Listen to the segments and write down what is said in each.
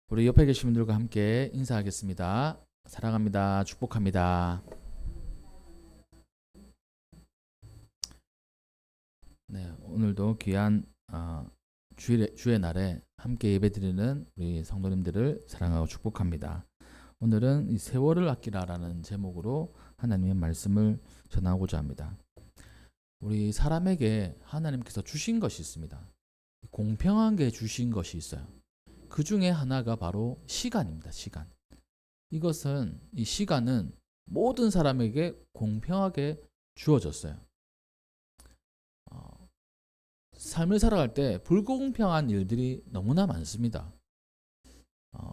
우리 옆에 계신 분들과 함께 인사하겠습니다. 사랑합니다. 축복합니다. 네, 오늘도 귀한 주의 날에 함께 예배드리는 우리 성도님들을 사랑하고 축복합니다. 오늘은 이 세월을 아끼라라는 제목으로 하나님의 말씀을 전하고자 합니다. 우리 사람에게 하나님께서 주신 것이 있습니다. 공평하게 주신 것이 있어요. 그 중에 하나가 바로 시간입니다. 시간. 이 시간은 모든 사람에게 공평하게 주어졌어요. 삶을 살아갈 때 불공평한 일들이 너무나 많습니다. 어,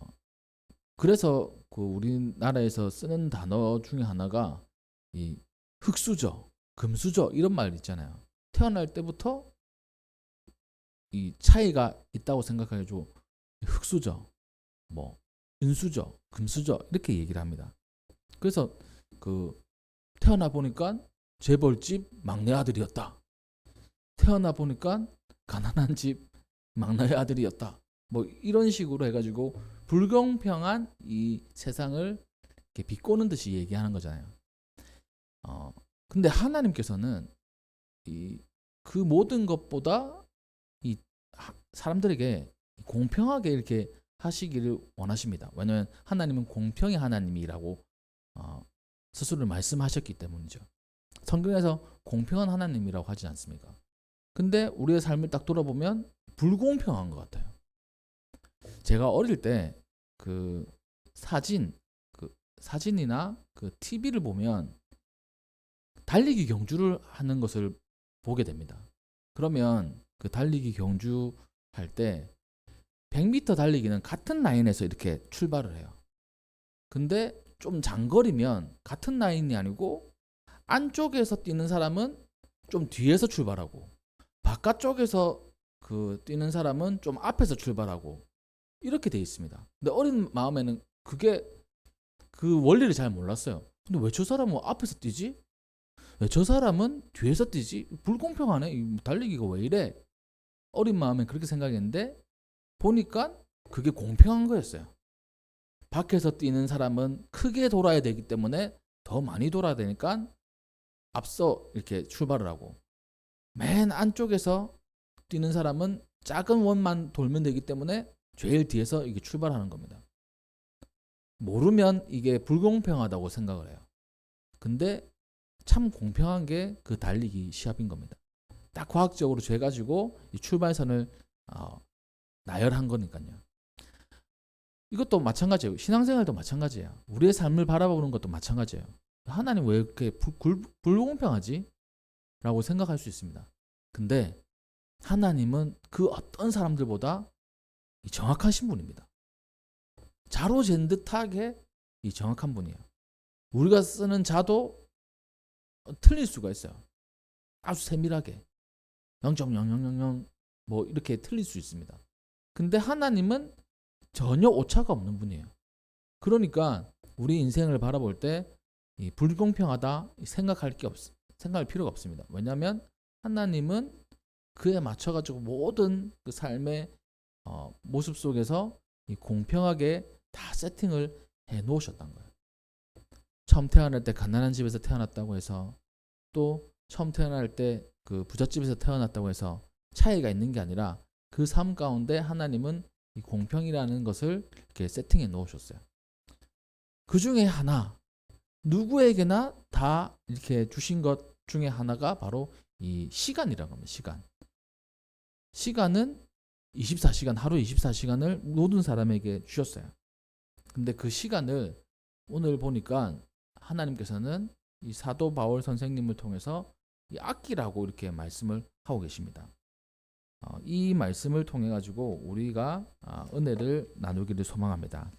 그래서 그 우리나라에서 쓰는 단어 중에 하나가 이 흙수저, 금수저 이런 말 있잖아요. 태어날 때부터 이 차이가 있다고 생각해가지고 흙수저, 뭐 은수저, 금수저 이렇게 얘기를 합니다. 그래서 그 태어나 보니까 재벌집 막내 아들이었다. 태어나 보니까 가난한 집 막내 아들이었다. 뭐 이런 식으로 해가지고 불공평한 이 세상을 이렇게 비꼬는 듯이 얘기하는 거잖아요. 근데 하나님께서는 그 모든 것보다 이 사람들에게 공평하게 이렇게 하시기를 원하십니다. 왜냐하면 하나님은 공평의 하나님이라고 스스로 말씀하셨기 때문이죠. 성경에서 공평한 하나님이라고 하지 않습니까? 근데 우리의 삶을 딱 돌아보면 불공평한 것 같아요. 제가 어릴 때 그 사진이나 그 TV를 보면 달리기 경주를 하는 것을 보게 됩니다. 그러면 그 달리기 경주 할 때 100m 달리기는 같은 라인에서 이렇게 출발을 해요. 근데 좀 장거리면 같은 라인이 아니고 안쪽에서 뛰는 사람은 좀 뒤에서 출발하고 바깥쪽에서 그 뛰는 사람은 좀 앞에서 출발하고 이렇게 돼 있습니다. 근데 어린 마음에는 그 원리를 잘 몰랐어요. 근데 왜 저 사람은 앞에서 뛰지? 왜 저 사람은 뒤에서 뛰지? 불공평하네. 이 달리기가 왜 이래? 어린 마음에 그렇게 생각했는데 보니까 그게 공평한 거였어요. 밖에서 뛰는 사람은 크게 돌아야 되기 때문에 더 많이 돌아야 되니까 앞서 이렇게 출발을 하고 맨 안쪽에서 뛰는 사람은 작은 원만 돌면 되기 때문에 제일 뒤에서 이게 출발하는 겁니다. 모르면 이게 불공평하다고 생각을 해요. 근데 참 공평한 게 그 달리기 시합인 겁니다. 딱 과학적으로 재가지고 이 출발선을 나열한 거니까요. 이것도 마찬가지예요. 신앙생활도 마찬가지예요. 우리의 삶을 바라보는 것도 마찬가지예요. 하나님 왜 이렇게 불공평하지? 라고 생각할 수 있습니다. 근데 하나님은 그 어떤 사람들보다 정확하신 분입니다. 자로 잰 듯하게 이 정확한 분이에요. 우리가 쓰는 자도 틀릴 수가 있어요. 아주 세밀하게 0.0000 뭐 이렇게 틀릴 수 있습니다. 근데 하나님은 전혀 오차가 없는 분이에요. 그러니까 우리 인생을 바라볼 때 불공평하다 생각할 필요가 없습니다. 왜냐하면 하나님은 그에 맞춰가지고 모든 그 삶의 모습 속에서 공평하게 다 세팅을 해 놓으셨던 거예요. 처음 태어날 때 가난한 집에서 태어났다고 해서 또 처음 태어날 때 그 부잣집에서 태어났다고 해서 차이가 있는 게 아니라 그 삶 가운데 하나님은 이 공평이라는 것을 이렇게 세팅해 놓으셨어요. 그 중에 하나, 누구에게나 다 이렇게 주신 것 중에 하나가 바로 이 시간이라고 합니다. 시간은 24시간, 하루 24시간을 모든 사람에게 주셨어요. 근데 그 시간을 오늘 보니까 하나님께서는 이 사도 바울 선생님을 통해서 이 아끼라고 이렇게 말씀을 하고 계십니다. 이 말씀을 통해 가지고 우리가 은혜를 나누기를 소망합니다.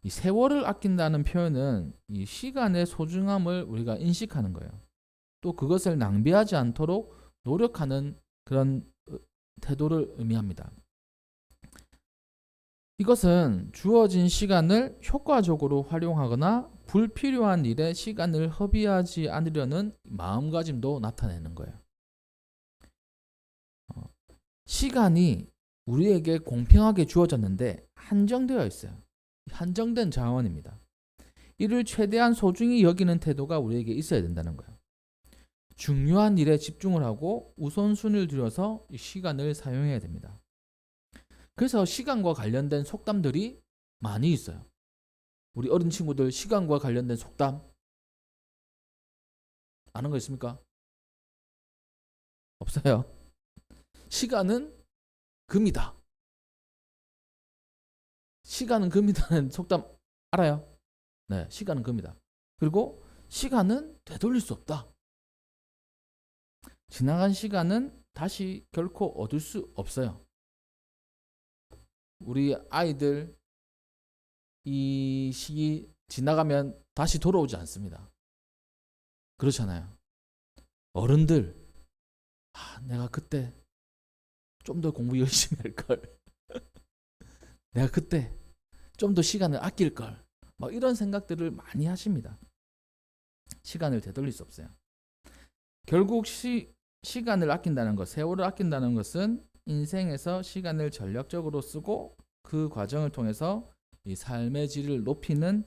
이 세월을 아낀다는 표현은 이 시간의 소중함을 우리가 인식하는 거예요. 또 그것을 낭비하지 않도록 노력하는 그런 태도를 의미합니다. 이것은 주어진 시간을 효과적으로 활용하거나 불필요한 일에 시간을 허비하지 않으려는 마음가짐도 나타내는 거예요. 시간이 우리에게 공평하게 주어졌는데 한정되어 있어요. 한정된 자원입니다. 이를 최대한 소중히 여기는 태도가 우리에게 있어야 된다는 거예요. 중요한 일에 집중을 하고 우선순위를 들여서 시간을 사용해야 됩니다. 그래서 시간과 관련된 속담들이 많이 있어요. 우리 어린 친구들 시간과 관련된 속담 아는 거 있습니까? 없어요. 시간은 금이다. 시간은 금이다는 속담 알아요? 네, 시간은 금이다. 그리고 시간은 되돌릴 수 없다. 지나간 시간은 다시 결코 얻을 수 없어요. 우리 아이들 이 시기 지나가면 다시 돌아오지 않습니다. 그렇잖아요. 어른들, 내가 그때 좀 더 공부 열심히 할 걸. 내가 그때 좀 더 시간을 아낄 걸. 막 이런 생각들을 많이 하십니다. 시간을 되돌릴 수 없어요. 결국 시간을 아낀다는 것, 세월을 아낀다는 것은 인생에서 시간을 전략적으로 쓰고 그 과정을 통해서 이 삶의 질을 높이는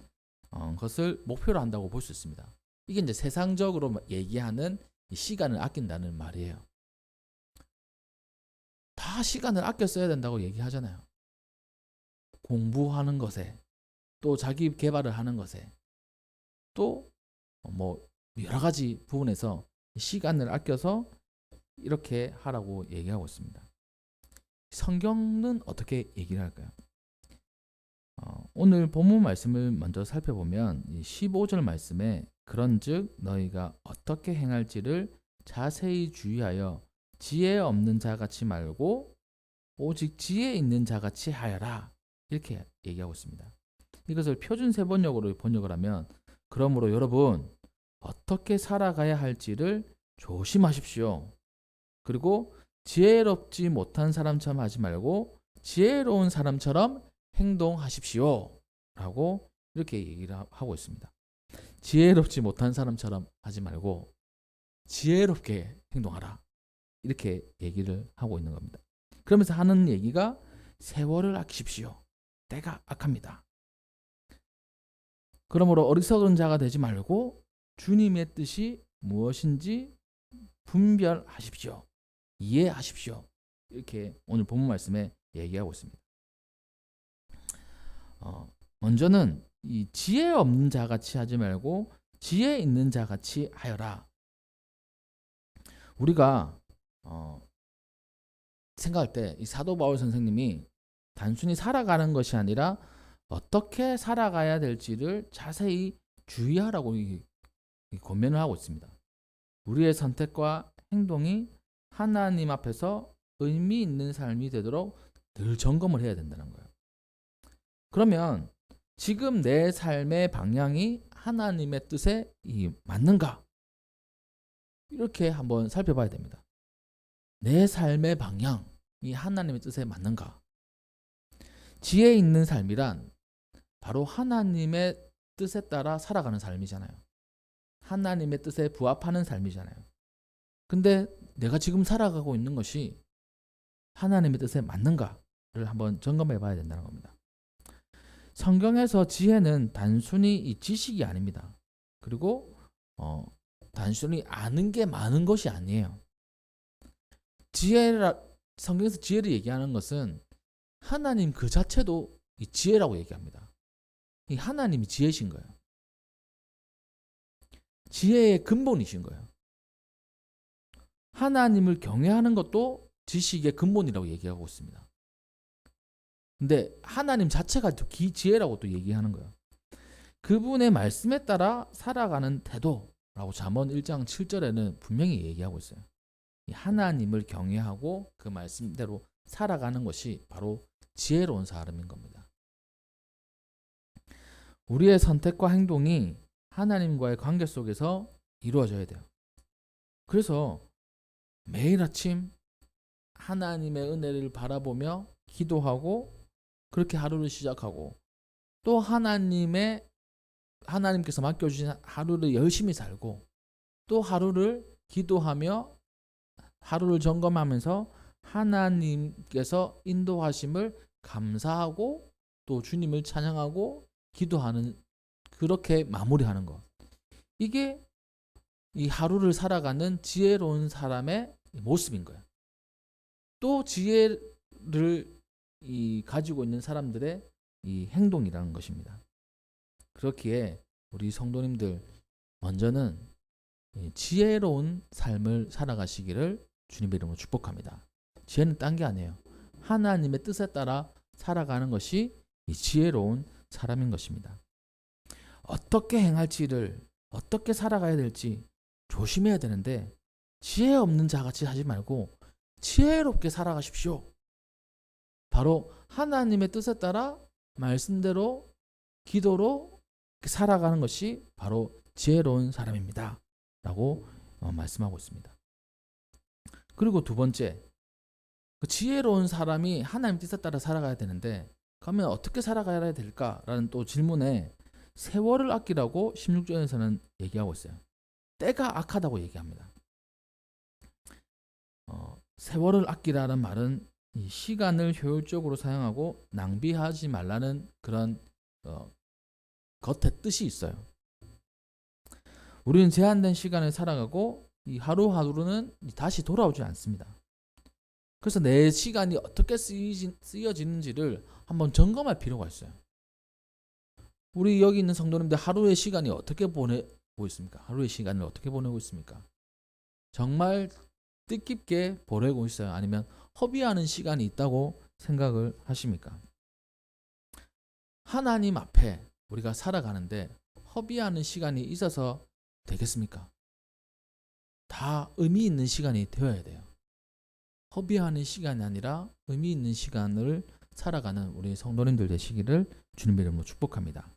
것을 목표로 한다고 볼 수 있습니다. 이게 이제 세상적으로 얘기하는 이 시간을 아낀다는 말이에요. 다 시간을 아껴 써야 된다고 얘기하잖아요. 공부하는 것에, 또 자기 개발을 하는 것에, 또 뭐 여러 가지 부분에서 시간을 아껴서 이렇게 하라고 얘기하고 있습니다. 성경은 어떻게 얘기를 할까요? 오늘 본문 말씀을 먼저 살펴보면 15절 말씀에 그런즉 너희가 어떻게 행할지를 자세히 주의하여 지혜 없는 자같이 말고 오직 지혜 있는 자같이 하여라, 이렇게 얘기하고 있습니다. 이것을 표준 세번역으로 번역을 하면 그러므로 여러분 어떻게 살아가야 할지를 조심하십시오. 그리고 지혜롭지 못한 사람처럼 하지 말고 지혜로운 사람처럼 행동하십시오 라고 이렇게 얘기를 하고 있습니다. 지혜롭지 못한 사람처럼 하지 말고 지혜롭게 행동하라, 이렇게 얘기를 하고 있는 겁니다. 그러면서 하는 얘기가 세월을 아끼십시오. 때가 악합니다. 그러므로 어리석은 자가 되지 말고 주님의 뜻이 무엇인지 분별하십시오. 이해하십시오. 이렇게 오늘 본문 말씀에 얘기하고 있습니다. 먼저는 이 지혜 없는 자같이 하지 말고 지혜 있는 자같이 하여라. 우리가 생각할 때 이 사도 바울 선생님이 단순히 살아가는 것이 아니라 어떻게 살아가야 될지를 자세히 주의하라고 권면을 하고 있습니다. 우리의 선택과 행동이 하나님 앞에서 의미 있는 삶이 되도록 늘 점검을 해야 된다는 거예요. 그러면 지금 내 삶의 방향이 하나님의 뜻에 맞는가? 이렇게 한번 살펴봐야 됩니다. 내 삶의 방향이 하나님의 뜻에 맞는가? 지혜 있는 삶이란 바로 하나님의 뜻에 따라 살아가는 삶이잖아요. 하나님의 뜻에 부합하는 삶이잖아요. 근데 내가 지금 살아가고 있는 것이 하나님의 뜻에 맞는가를 한번 점검해 봐야 된다는 겁니다. 성경에서 지혜는 단순히 이 지식이 아닙니다. 그리고 단순히 아는 게 많은 것이 아니에요. 성경에서 지혜를 얘기하는 것은 하나님 그 자체도 이 지혜라고 얘기합니다. 이 하나님이 지혜신 거예요. 지혜의 근본이신 거예요. 하나님을 경외하는 것도 지식의 근본이라고 얘기하고 있습니다. 근데 하나님 자체가 지혜라고 또 얘기하는 거예요. 그분의 말씀에 따라 살아가는 태도라고 잠언 1장 7절에는 분명히 얘기하고 있어요. 하나님을 경외하고 그 말씀대로 살아가는 것이 바로 지혜로운 사람인 겁니다. 우리의 선택과 행동이 하나님과의 관계 속에서 이루어져야 돼요. 그래서 매일 아침 하나님의 은혜를 바라보며 기도하고 그렇게 하루를 시작하고 또 하나님께서 맡겨주신 하루를 열심히 살고 또 하루를 기도하며 하루를 점검하면서 하나님께서 인도하심을 감사하고 또 주님을 찬양하고 기도하는, 그렇게 마무리하는 것. 이게 이 하루를 살아가는 지혜로운 사람의 모습인 거예요. 또 지혜를 가지고 있는 사람들의 이 행동이라는 것입니다. 그렇기에 우리 성도님들 먼저는 지혜로운 삶을 살아가시기를 주님의 이름으로 축복합니다. 지혜는 딴 게 아니에요. 하나님의 뜻에 따라 살아가는 것이 이 지혜로운 사람인 것입니다. 어떻게 행할지를, 어떻게 살아가야 될지 조심해야 되는데, 지혜 없는 자같이 하지 말고 지혜롭게 살아가십시오. 바로 하나님의 뜻에 따라 말씀대로 기도로 살아가는 것이 바로 지혜로운 사람입니다 라고 말씀하고 있습니다. 그리고 두 번째, 그 지혜로운 사람이 하나님 뜻에 따라 살아가야 되는데 그러면 어떻게 살아가야 될까라는 또 질문에 세월을 아끼라고 16절에서는 얘기하고 있어요. 때가 악하다고 얘기합니다. 세월을 아끼라는 말은 이 시간을 효율적으로 사용하고 낭비하지 말라는 그런 겉의 뜻이 있어요. 우리는 제한된 시간을 살아가고 이 하루하루는 다시 돌아오지 않습니다. 그래서 내 시간이 어떻게 쓰여지는지를 한번 점검할 필요가 있어요. 우리 여기 있는 성도님들 하루의 시간이 어떻게 보내고 있습니까? 하루의 시간을 어떻게 보내고 있습니까? 정말 뜻깊게 보내고 있어요? 아니면 허비하는 시간이 있다고 생각을 하십니까? 하나님 앞에 우리가 살아가는데 허비하는 시간이 있어서 되겠습니까? 다 의미 있는 시간이 되어야 돼요. 허비하는 시간이 아니라 의미 있는 시간을 살아가는 우리 성도님들 되시기를 주님의 이름으로 축복합니다.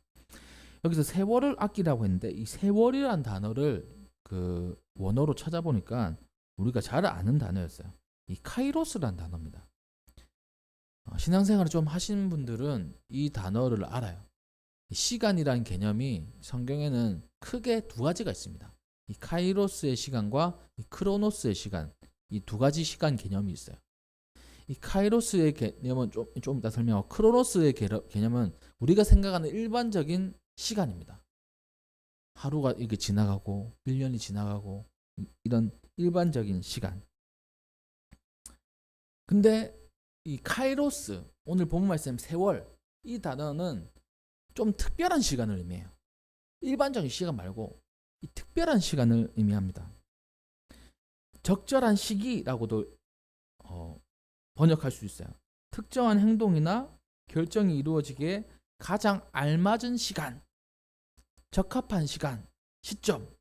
여기서 세월을 아끼라고 했는데 이 세월이라는 단어를 그 원어로 찾아보니까 우리가 잘 아는 단어였어요. 이 카이로스라는 단어입니다. 신앙생활을 좀 하신 분들은 이 단어를 알아요. 시간이라는 개념이 성경에는 크게 두 가지가 있습니다. 이 카이로스의 시간과 이 크로노스의 시간, 이 두 가지 시간 개념이 있어요. 이 카이로스의 개념은 좀 이따 설명하고, 크로노스의 개념은 우리가 생각하는 일반적인 시간입니다. 하루가 이렇게 지나가고 1년이 지나가고 이런 일반적인 시간. 근데 이 카이로스, 오늘 본문 말씀 세월, 이 단어는 좀 특별한 시간을 의미해요. 일반적인 시간 말고 이 특별한 시간을 의미합니다. 적절한 시기라고도 번역할 수 있어요. 특정한 행동이나 결정이 이루어지기에 가장 알맞은 시간, 적합한 시간, 시점.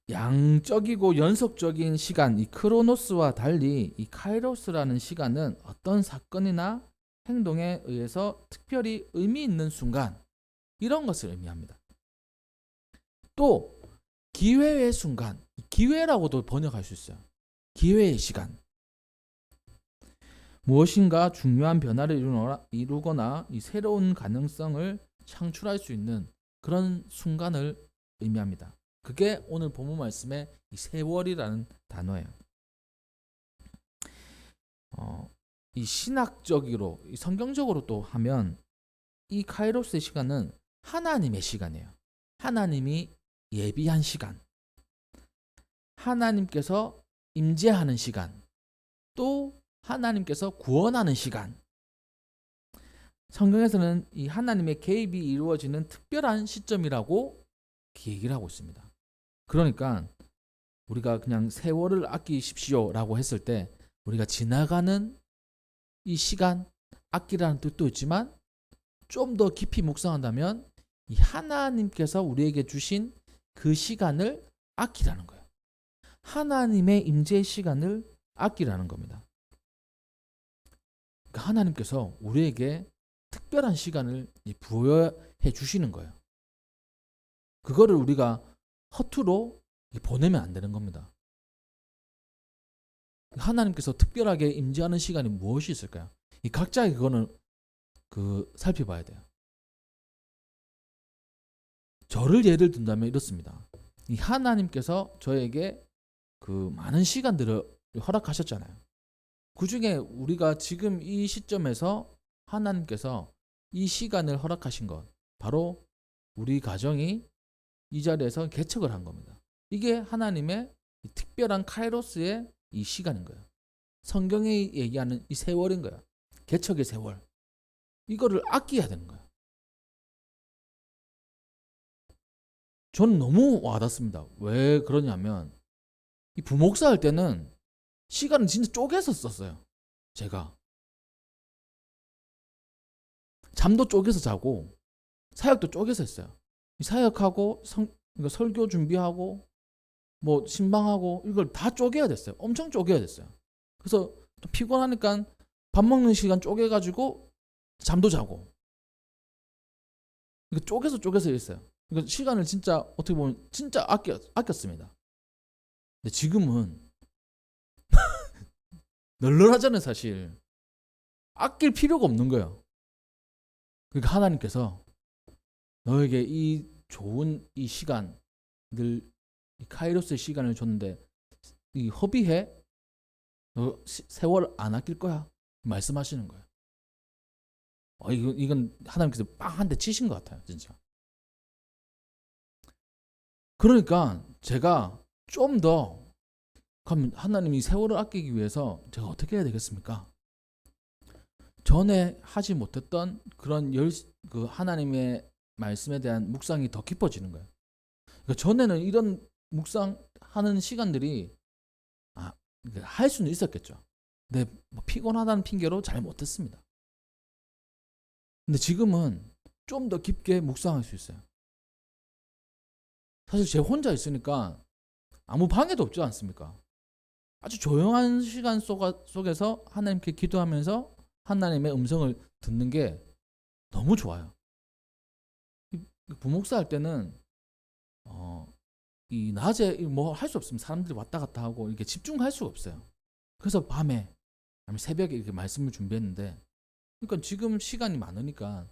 양적이고 연속적인 시간, 이 크로노스와 달리 이 카이로스라는 시간은 어떤 사건이나 행동에 의해서 특별히 의미 있는 순간, 이런 것을 의미합니다. 또 기회의 순간, 기회라고도 번역할 수 있어요. 기회의 시간. 무엇인가 중요한 변화를 이루거나 이 새로운 가능성을 창출할 수 있는 그런 순간을 의미합니다. 그게 오늘 본문 말씀의 이 세월이라는 단어예요. 이 신학적으로, 이 성경적으로 또 하면 이 카이로스의 시간은 하나님의 시간이에요. 하나님이 예비한 시간, 하나님께서 임재하는 시간, 또 하나님께서 구원하는 시간. 성경에서는 이 하나님의 개입이 이루어지는 특별한 시점이라고 얘기를 하고 있습니다. 그러니까 우리가 그냥 세월을 아끼십시오라고 했을 때 우리가 지나가는 이 시간 아끼라는 뜻도 있지만 좀 더 깊이 묵상한다면 이 하나님께서 우리에게 주신 그 시간을 아끼라는 거예요. 하나님의 임재의 시간을 아끼라는 겁니다. 그러니까 하나님께서 우리에게 특별한 시간을 부여해 주시는 거예요. 그거를 우리가 허투루 보내면 안 되는 겁니다. 하나님께서 특별하게 임재하는 시간이 무엇이 있을까요? 이 각자의 그거는 살펴봐야 돼요. 저를 예를 든다면 이렇습니다. 이 하나님께서 저에게 그 많은 시간들을 허락하셨잖아요. 그 중에 우리가 지금 이 시점에서 하나님께서 이 시간을 허락하신 것, 바로 우리 가정이 이 자리에서 개척을 한 겁니다. 이게 하나님의 특별한 카이로스의 이 시간인 거예요. 성경이 얘기하는 이 세월인 거예요. 개척의 세월. 이거를 아껴야 되는 거예요. 저는 너무 와닿습니다. 왜 그러냐면 이 부목사 할 때는 시간을 진짜 쪼개서 썼어요. 제가 잠도 쪼개서 자고 사역도 쪼개서 했어요. 사역하고 설교 준비하고 뭐 신방하고 이걸 다 쪼개야 됐어요. 엄청 쪼개야 됐어요. 그래서 피곤하니까 밥 먹는 시간 쪼개가지고 잠도 자고 이거 쪼개서 했어요. 이거 시간을 진짜 어떻게 보면 진짜 아꼈습니다. 근데 지금은 널널하잖아요, 사실. 아낄 필요가 없는 거예요. 그러니까 하나님께서 너에게 이 좋은 이 시간들, 이 카이로스의 시간을 줬는데 이 허비해? 너 세월 안 아낄 거야? 말씀하시는 거예요. 이건 하나님께서 빵 한 대 치신 것 같아요, 진짜. 그러니까 제가 좀 더 그럼 하나님이 세월을 아끼기 위해서 제가 어떻게 해야 되겠습니까? 전에 하지 못했던 그런 그 하나님의 말씀에 대한 묵상이 더 깊어지는 거예요. 그러니까 전에는 이런 묵상하는 시간들이 할 수는 있었겠죠. 근데 피곤하다는 핑계로 잘 못했습니다. 근데 지금은 좀 더 깊게 묵상할 수 있어요. 사실 제 혼자 있으니까 아무 방해도 없지 않습니까? 아주 조용한 시간 속에서 하나님께 기도하면서 하나님의 음성을 듣는 게 너무 좋아요. 부목사 할 때는 이 낮에 뭐 할 수 없습니다. 사람들이 왔다 갔다 하고 이렇게 집중할 수가 없어요. 그래서 밤에 아니면 새벽에 이렇게 말씀을 준비했는데, 그러니까 지금 시간이 많으니까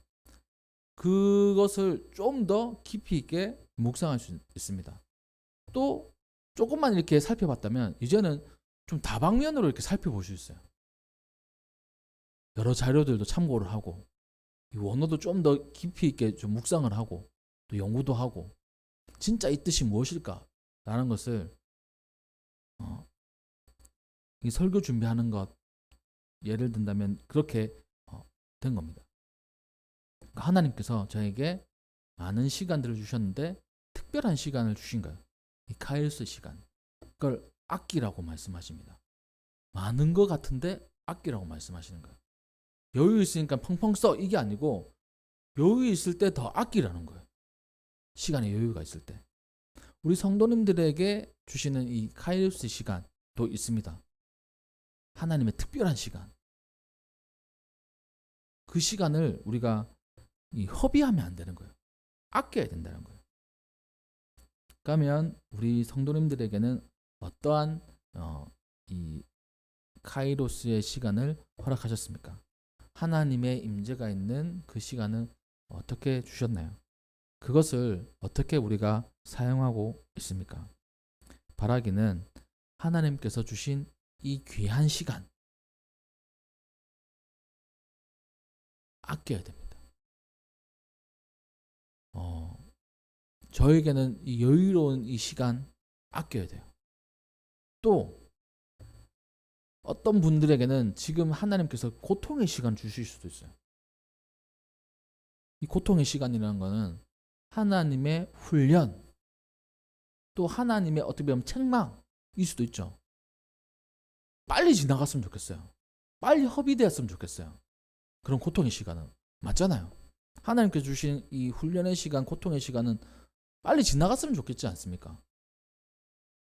그것을 좀 더 깊이 있게 묵상할 수 있습니다. 또 조금만 이렇게 살펴봤다면 이제는 좀 다방면으로 이렇게 살펴볼 수 있어요. 여러 자료들도 참고를 하고 이 원어도 좀 더 깊이 있게 좀 묵상을 하고 또 연구도 하고 진짜 이 뜻이 무엇일까라는 것을 이 설교 준비하는 것 예를 든다면 그렇게 된 겁니다. 그러니까 하나님께서 저에게 많은 시간들을 주셨는데 특별한 시간을 주신 거예요. 이 카이로스 시간. 그걸 아끼라고 말씀하십니다. 많은 것 같은데 아끼라고 말씀하시는 거예요. 여유 있으니까 펑펑 써 이게 아니고 여유 있을 때 더 아끼라는 거예요. 시간에 여유가 있을 때. 우리 성도님들에게 주시는 이 카이로스 시간도 있습니다. 하나님의 특별한 시간. 그 시간을 우리가 허비하면 안 되는 거예요. 아껴야 된다는 거예요. 그러면 우리 성도님들에게는 어떠한 이 카이로스의 시간을 허락하셨습니까? 하나님의 임재가 있는 그 시간을 어떻게 주셨나요? 그것을 어떻게 우리가 사용하고 있습니까? 바라기는 하나님께서 주신 이 귀한 시간 아껴야 됩니다. 저에게는 이 여유로운 이 시간 아껴야 돼요. 또 어떤 분들에게는 지금 하나님께서 고통의 시간 주실 수도 있어요. 이 고통의 시간이라는 거는 하나님의 훈련, 또 하나님의 어떻게 보면 책망일 수도 있죠. 빨리 지나갔으면 좋겠어요. 빨리 허비되었으면 좋겠어요. 그런 고통의 시간은. 맞잖아요. 하나님께서 주신 이 훈련의 시간, 고통의 시간은 빨리 지나갔으면 좋겠지 않습니까?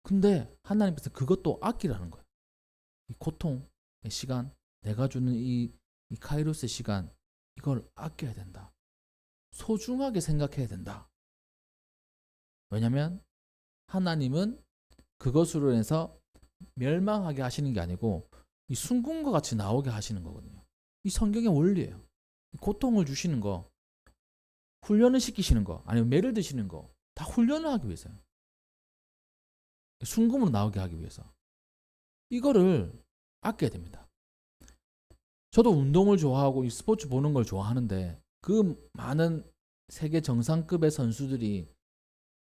근데 하나님께서 그것도 아끼라는 거예요. 이 고통의 시간, 내가 주는 이 카이로스의 시간, 이걸 아껴야 된다. 소중하게 생각해야 된다. 왜냐하면 하나님은 그것으로 인해서 멸망하게 하시는 게 아니고 이 순금과 같이 나오게 하시는 거거든요. 이 성경의 원리예요. 고통을 주시는 거, 훈련을 시키시는 거, 아니면 매를 드시는 거, 다 훈련을 하기 위해서요. 순금으로 나오게 하기 위해서 이거를 아껴야 됩니다. 저도 운동을 좋아하고 이 스포츠 보는 걸 좋아하는데 그 많은 세계 정상급의 선수들이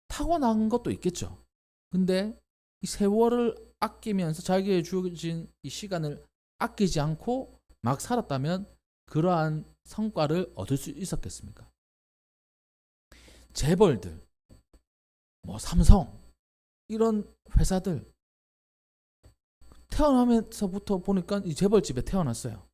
타고난 것도 있겠죠. 근데 이 세월을 아끼면서 자기에게 주어진 이 시간을 아끼지 않고 막 살았다면 그러한 성과를 얻을 수 있었겠습니까? 재벌들, 뭐 삼성 이런 회사들 태어나면서부터 보니까 이 재벌집에 태어났어요.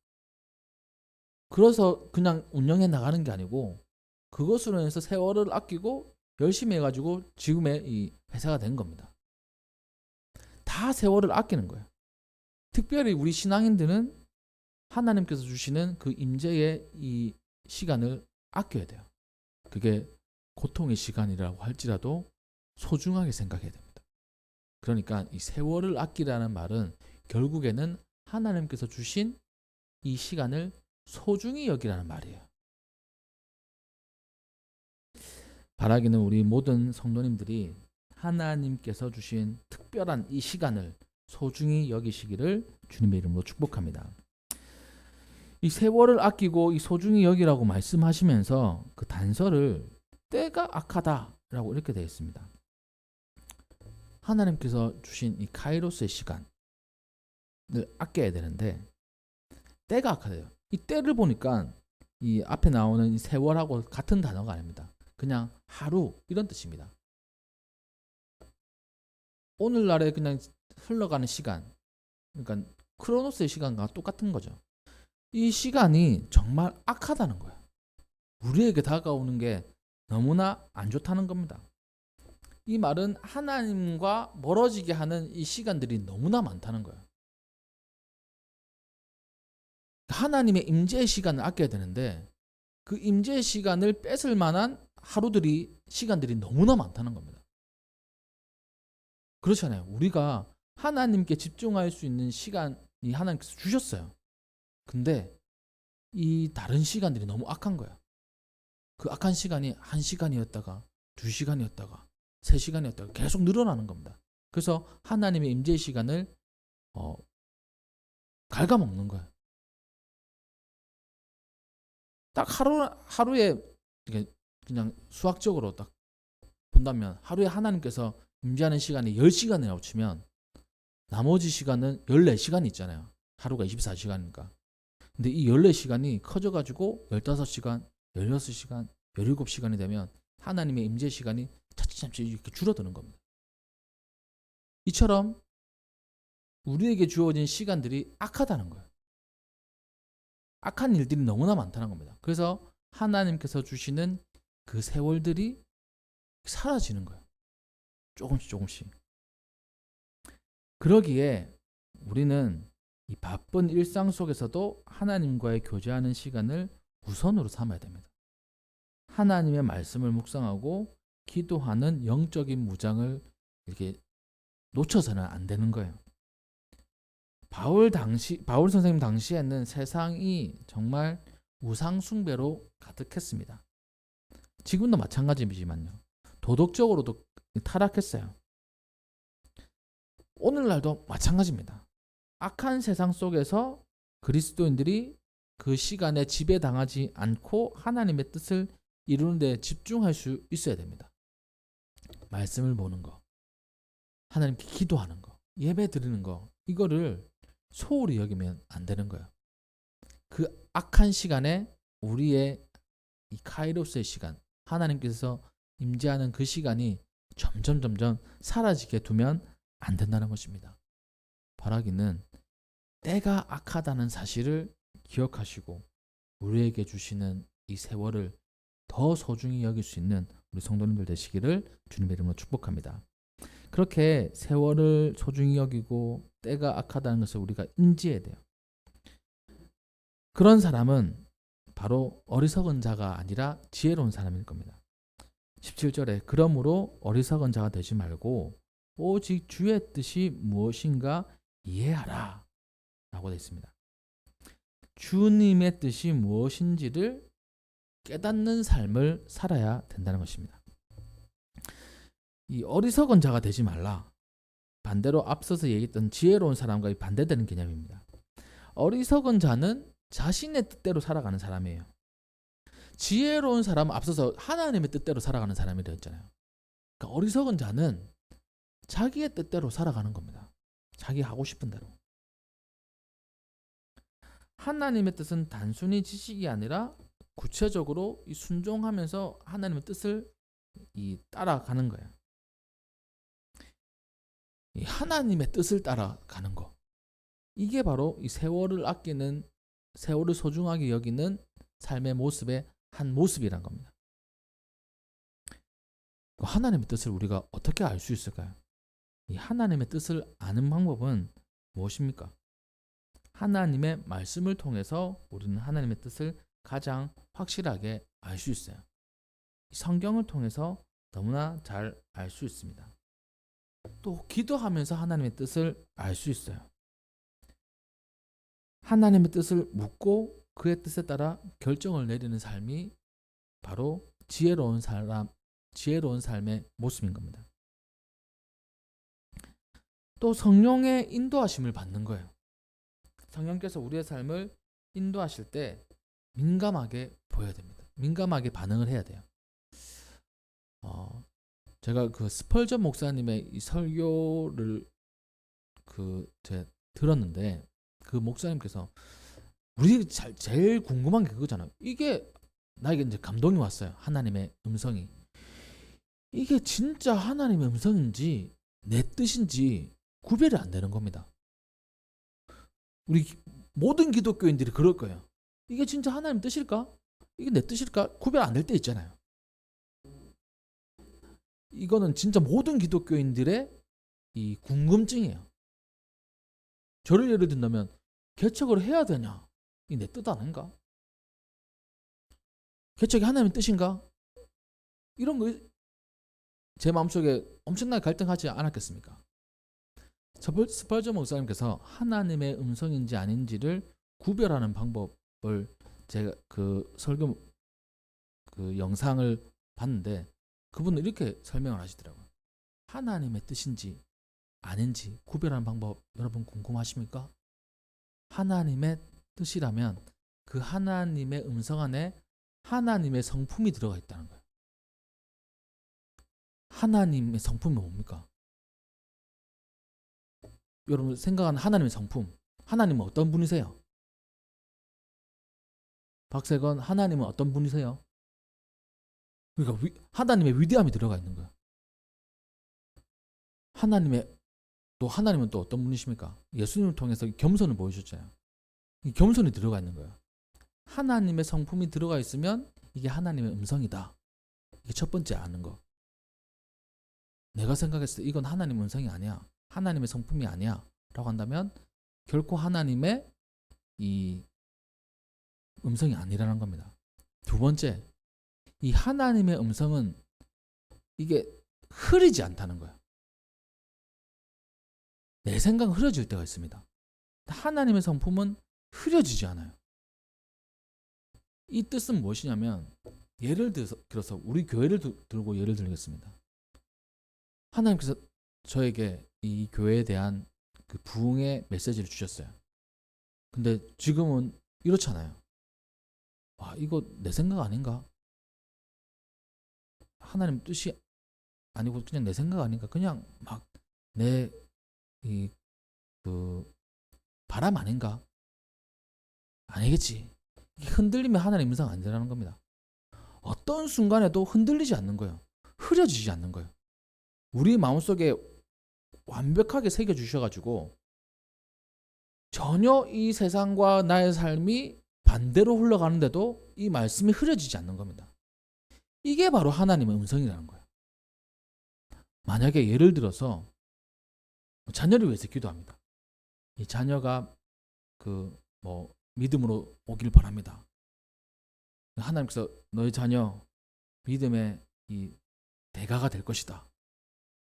그래서 그냥 운영해 나가는 게 아니고 그것으로 인해서 세월을 아끼고 열심히 해가지고 지금의 이 회사가 된 겁니다. 다 세월을 아끼는 거예요. 특별히 우리 신앙인들은 하나님께서 주시는 그 임재의 이 시간을 아껴야 돼요. 그게 고통의 시간이라고 할지라도 소중하게 생각해야 됩니다. 그러니까 이 세월을 아끼라는 말은 결국에는 하나님께서 주신 이 시간을 소중히 여기라는 말이에요. 바라기는 우리 모든 성도님들이 하나님께서 주신 특별한 이 시간을 소중히 여기시기를 주님의 이름으로 축복합니다. 이 세월을 아끼고 이 소중히 여기라고 말씀하시면서 그 단서를 때가 악하다라고 이렇게 되어 있습니다. 하나님께서 주신 이 카이로스의 시간을 아껴야 되는데 때가 악하대요. 이 때를 보니까 이 앞에 나오는 이 세월하고 같은 단어가 아닙니다. 그냥 하루 이런 뜻입니다. 오늘날에 그냥 흘러가는 시간, 그러니까 크로노스의 시간과 똑같은 거죠. 이 시간이 정말 악하다는 거예요. 우리에게 다가오는 게 너무나 안 좋다는 겁니다. 이 말은 하나님과 멀어지게 하는 이 시간들이 너무나 많다는 거예요. 하나님의 임재의 시간을 아껴야 되는데 그 임재의 시간을 뺏을 만한 시간들이 너무나 많다는 겁니다. 그렇잖아요. 우리가 하나님께 집중할 수 있는 시간이 하나님께서 주셨어요. 근데 이 다른 시간들이 너무 악한 거야. 그 악한 시간이 1시간이었다가 2시간이었다가 3시간이었다가 계속 늘어나는 겁니다. 그래서 하나님의 임재의 시간을 갉아먹는 거예요. 딱 하루에 그냥 수학적으로 딱 본다면 하루에 하나님께서 임재하는 시간이 10시간이라고 치면 나머지 시간은 14시간이 있잖아요. 하루가 24시간이니까. 근데 이 14시간이 커져가지고 15시간, 16시간, 17시간이 되면 하나님의 임재 시간이 차츰 이렇게 줄어드는 겁니다. 이처럼 우리에게 주어진 시간들이 악하다는 거예요. 악한 일들이 너무나 많다는 겁니다. 그래서 하나님께서 주시는 그 세월들이 사라지는 거예요. 조금씩. 그러기에 우리는 이 바쁜 일상 속에서도 하나님과의 교제하는 시간을 우선으로 삼아야 됩니다. 하나님의 말씀을 묵상하고 기도하는 영적인 무장을 이렇게 놓쳐서는 안 되는 거예요. 바울 선생님 당시에는 세상이 정말 우상 숭배로 가득했습니다. 지금도 마찬가지지만요. 도덕적으로도 타락했어요. 오늘날도 마찬가지입니다. 악한 세상 속에서 그리스도인들이 그 시간에 지배당하지 않고 하나님의 뜻을 이루는 데 집중할 수 있어야 됩니다. 말씀을 보는 거, 하나님께 기도하는 거, 예배 드리는 거, 이거를 소홀히 여기면 안 되는 거예요. 그 악한 시간에 우리의 이 카이로스의 시간, 하나님께서 임재하는 그 시간이 점점 사라지게 두면 안 된다는 것입니다. 바라기는 때가 악하다는 사실을 기억하시고 우리에게 주시는 이 세월을 더 소중히 여길 수 있는 우리 성도님들 되시기를 주님의 이름으로 축복합니다. 그렇게 세월을 소중히 여기고 때가 악하다는 것을 우리가 인지해야 돼요. 그런 사람은 바로 어리석은 자가 아니라 지혜로운 사람일 겁니다. 17절에 그러므로 어리석은 자가 되지 말고 오직 주의 뜻이 무엇인가 이해하라 라고 되어 있습니다. 주님의 뜻이 무엇인지를 깨닫는 삶을 살아야 된다는 것입니다. 이 어리석은 자가 되지 말라. 반대로 앞서서 얘기했던 지혜로운 사람과 반대되는 개념입니다. 어리석은 자는 자신의 뜻대로 살아가는 사람이에요. 지혜로운 사람은 앞서서 하나님의 뜻대로 살아가는 사람이라 했잖아요. 그러니까 어리석은 자는 자기의 뜻대로 살아가는 겁니다. 자기 하고 싶은 대로. 하나님의 뜻은 단순히 지식이 아니라 구체적으로 순종하면서 하나님의 뜻을 따라가는 거예요. 이 하나님의 뜻을 따라가는 거. 이게 바로 이 세월을 아끼는, 세월을 소중하게 여기는 삶의 모습의 한 모습이란 겁니다. 하나님의 뜻을 우리가 어떻게 알 수 있을까요? 이 하나님의 뜻을 아는 방법은 무엇입니까? 하나님의 말씀을 통해서 우리는 하나님의 뜻을 가장 확실하게 알 수 있어요. 성경을 통해서 너무나 잘 알 수 있습니다. 또 기도하면서 하나님의 뜻을 알 수 있어요. 하나님의 뜻을 묻고 그의 뜻에 따라 결정을 내리는 삶이 바로 지혜로운 삶의 모습인 겁니다. 또 성령의 인도하심을 받는 거예요. 성령께서 우리의 삶을 인도하실 때 민감하게 보여야 됩니다. 민감하게 반응을 해야 돼요. 제가 그 스펄전 목사님의 이 설교를 제가 들었는데 그 목사님께서 우리 제일 궁금한 게 그거잖아요. 이게 나에게 이제 감동이 왔어요. 하나님의 음성이. 이게 진짜 하나님의 음성인지 내 뜻인지 구별이 안 되는 겁니다. 우리 모든 기독교인들이 그럴 거예요. 이게 진짜 하나님 뜻일까? 이게 내 뜻일까? 구별 안 될 때 있잖아요. 이거는 진짜 모든 기독교인들의 이 궁금증이에요. 저를 예를 든다면 개척을 해야 되냐? 이 내 뜻 아닌가? 개척이 하나님의 뜻인가? 이런 거 제 마음속에 엄청나게 갈등하지 않았겠습니까? 스펄전 목사님께서 하나님의 음성인지 아닌지를 구별하는 방법을 제가 그 설교 그 영상을 봤는데 그분은 이렇게 설명을 하시더라고요. 하나님의 뜻인지 아닌지 구별하는 방법 여러분 궁금하십니까? 하나님의 뜻이라면 그 하나님의 음성 안에 하나님의 성품이 들어가 있다는 거예요. 하나님의 성품이 뭡니까? 여러분 생각하는 하나님의 성품. 하나님은 어떤 분이세요? 박세건, 하나님은 어떤 분이세요? 그러니까 하나님의 위대함이 들어가 있는 거예요. 하나님은 또 어떤 분이십니까? 예수님을 통해서 겸손을 보여주셨잖아요. 이 겸손이 들어가 있는 거예요. 하나님의 성품이 들어가 있으면 이게 하나님의 음성이다. 이게 첫 번째 아는 거. 내가 생각했을 때 이건 하나님의 음성이 아니야. 하나님의 성품이 아니야. 라고 한다면 결코 하나님의 이 음성이 아니라는 겁니다. 두 번째, 이 하나님의 음성은 이게 흐리지 않다는 거예요. 내 생각은 흐려질 때가 있습니다. 하나님의 성품은 흐려지지 않아요. 이 뜻은 무엇이냐면 예를 들어서 우리 교회를 들고 예를 들겠습니다. 하나님께서 저에게 이 교회에 대한 그 부흥의 메시지를 주셨어요. 근데 지금은 이렇잖아요. 와, 이거 내 생각 아닌가? 하나님 뜻이 아니고 그냥 내 생각 아닌가? 그냥 막 내 바람 아닌가? 아니겠지. 흔들리면 하나님 음성 아니라는 겁니다. 어떤 순간에도 흔들리지 않는 거예요. 흐려지지 않는 거예요. 우리 마음속에 완벽하게 새겨주셔가지고 전혀 이 세상과 나의 삶이 반대로 흘러가는데도 이 말씀이 흐려지지 않는 겁니다. 이게 바로 하나님의 음성이라는 거예요. 만약에 예를 들어서 자녀를 위해서 기도합니다. 이 자녀가 믿음으로 오길 바랍니다. 하나님께서 너희 자녀 믿음의 이 대가가 될 것이다.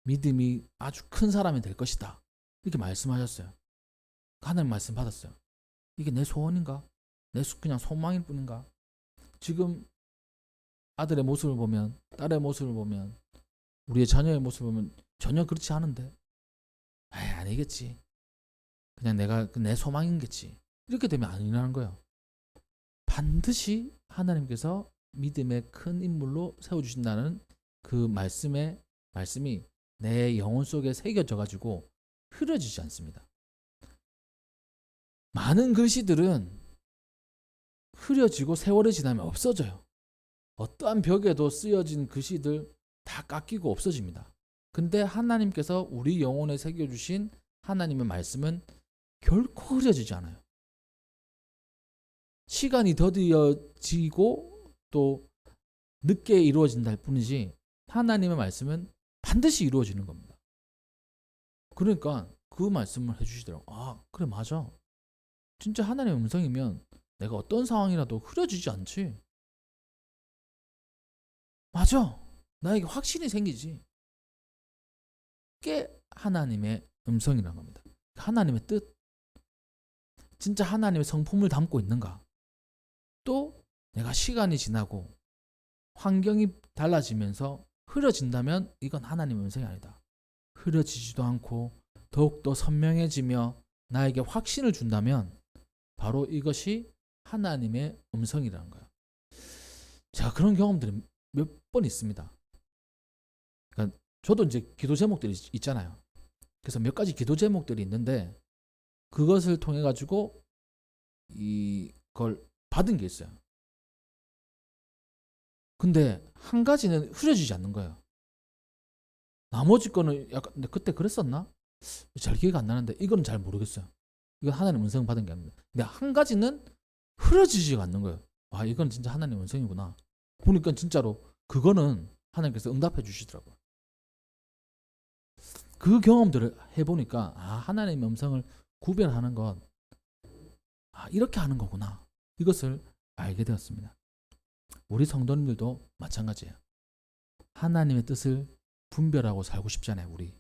믿음이 아주 큰 사람이 될 것이다. 이렇게 말씀하셨어요. 하나님 말씀 받았어요. 이게 내 소원인가? 그냥 소망일 뿐인가? 지금 아들의 모습을 보면, 딸의 모습을 보면, 우리의 자녀의 모습을 보면 전혀 그렇지 않은데 아니겠지. 그냥 내가 내 소망인겠지. 이렇게 되면 아니라는 거예요. 반드시 하나님께서 믿음의 큰 인물로 세워주신다는 그 말씀이 내 영혼 속에 새겨져 가지고 흐려지지 않습니다. 많은 글씨들은 흐려지고 세월이 지나면 없어져요. 어떠한 벽에도 쓰여진 글씨들 다 깎이고 없어집니다. 근데 하나님께서 우리 영혼에 새겨주신 하나님의 말씀은 결코 흐려지지 않아요. 시간이 더디어지고 또 늦게 이루어진다 할 뿐이지 하나님의 말씀은 반드시 이루어지는 겁니다. 그러니까 그 말씀을 해주시더라고요. 아, 그래, 맞아. 진짜 하나님의 음성이면 내가 어떤 상황이라도 흐려지지 않지. 맞아. 나에게 확신이 생기지. 그게 하나님의 음성이라는 겁니다. 하나님의 뜻. 진짜 하나님의 성품을 담고 있는가? 또 내가 시간이 지나고 환경이 달라지면서 흐려진다면 이건 하나님의 음성이 아니다. 흐려지지도 않고 더욱더 선명해지며 나에게 확신을 준다면 바로 이것이 하나님의 음성이라는 거예요. 제가 그런 경험들이 몇 번 있습니다. 그러니까 저도 이제 기도 제목들이 있잖아요. 그래서 몇 가지 기도 제목들이 있는데 그것을 통해 가지고 이걸 받은 게 있어요. 근데 한 가지는 흐려지지 않는 거예요. 나머지 거는 약간 근데 그때 그랬었나? 잘 기억이 안 나는데 이건 잘 모르겠어요. 이건 하나님 음성 받은 게 아닙니다. 근데 한 가지는 흐려지지가 않는 거예요. 아, 이건 진짜 하나님 음성이구나. 보니까 진짜로 그거는 하나님께서 응답해 주시더라고요. 그 경험들을 해보니까 하나님의 음성을 구별하는 건 이렇게 하는 거구나. 이것을 알게 되었습니다. 우리 성도님들도 마찬가지예요. 하나님의 뜻을 분별하고 살고 싶잖아요. 우리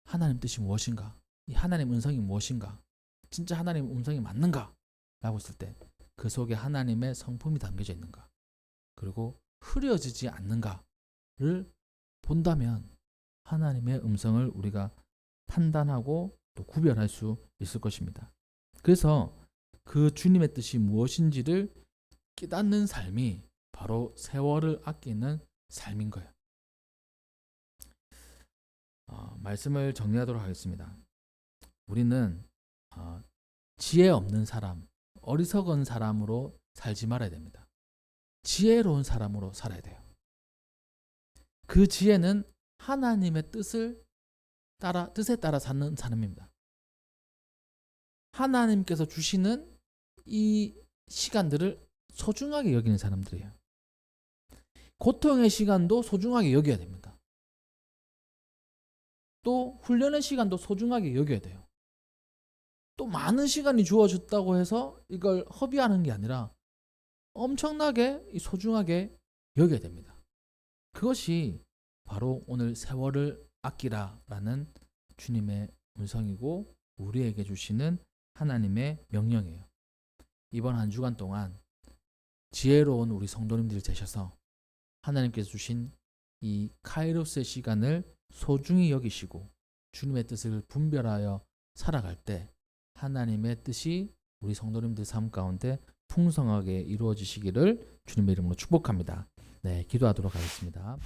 하나님 뜻이 무엇인가? 이 하나님 음성이 무엇인가? 진짜 하나님 음성이 맞는가? 라고 했을 때 그 속에 하나님의 성품이 담겨져 있는가? 그리고 흐려지지 않는가를 본다면 하나님의 음성을 우리가 판단하고 또 구별할 수 있을 것입니다. 그래서 그 주님의 뜻이 무엇인지를 깨닫는 삶이 바로 세월을 아끼는 삶인 거예요. 말씀을 정리하도록 하겠습니다. 우리는 지혜 없는 사람, 어리석은 사람으로 살지 말아야 됩니다. 지혜로운 사람으로 살아야 돼요. 그 지혜는 하나님의 뜻에 따라 사는 사람입니다. 하나님께서 주시는 이 시간들을 소중하게 여기는 사람들이에요. 고통의 시간도 소중하게 여겨야 됩니다. 또 훈련의 시간도 소중하게 여겨야 돼요. 또 많은 시간이 주어졌다고 해서 이걸 허비하는 게 아니라 엄청나게 소중하게 여겨야 됩니다. 그것이 바로 오늘 세월을 아끼라라는 주님의 음성이고 우리에게 주시는 하나님의 명령이에요. 이번 한 주간 동안 지혜로운 우리 성도님들 되셔서 하나님께서 주신 이 카이로스의 시간을 소중히 여기시고 주님의 뜻을 분별하여 살아갈 때 하나님의 뜻이 우리 성도님들 삶 가운데 풍성하게 이루어지시기를 주님의 이름으로 축복합니다. 네, 기도하도록 하겠습니다.